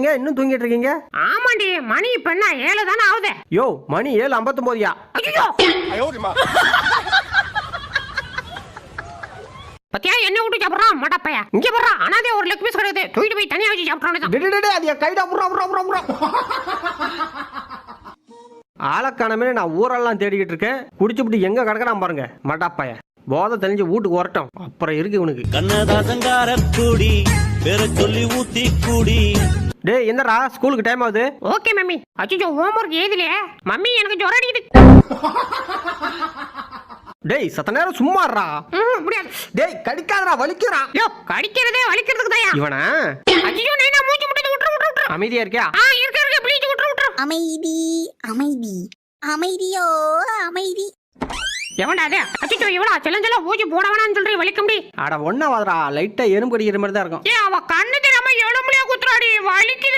எந்திரிச்சிங்க, இன்னும் தூங்கிட்டு இருக்கீங்க? ஆமாண்டி, மணி இப்ப என்ன 7 தானே ஆகுது. யோ, மணி 7:59. ஐயோ, பத்தியா என்ன விட்டு சாப்பிடுறான் மடப்பையா. இங்க போடுறா, அனாதே ஒரு லெக் பீஸ் கிடையாது, தூக்கிட்டு போய் தனியா வச்சு சாப்பிட்றான். அது என் கைடா புறா. ஆளக்கானமே நான் ஊரெல்லாம் தேடிக்கிட்டு இருக்கேன். குடிச்சுப்பிட்டு எங்க கிடக்கிறான் பாருங்க மடாப்பைய. போதை தெரிஞ்சு வீட்டுக்கு வரட்டும், அப்புறம் இருக்கு இவனுக்கு. கண்ணதாசங்கார கூடி பேர சொல்லி ஊத்தி கூடி. டேய், என்னடா ஸ்கூலுக்கு டைம் ஆகுது? Okay mummy. அச்சோ, ஹோம்வொர்க் ஏதிலே மம்மி, எனக்கு ஜுரம் அடிக்குது. டேய், சத்த நேரம் சும்மாறா. முடியாது. டேய், கடிக்காதடா, வலிக்குறா. யோ, கடிக்கிறதே வலிக்கிறதுக்கு தான்யா. இவனா? ஐயோ, நைனா மூச்சு முட்டது விட்டுரு. அமைதியா இருக்கியா? இருக்க ப்ளீஸ் விட்டுரு. அமைதியோ அமைதி. எவன்டா அது? அச்சோ, இவளா செல்லஞ்சல ஊசி போட வேணாம்னு சொல்றீ, வலிக்க முடி. அட ஒண்ணாவதுடா, லைட்டா எறும்பு கடிக்கிற மாதிரி தான் இருக்கும். அவ கண்ணு தெரியாம எலும்புலயே குத்துறாடி, வலிக்குது.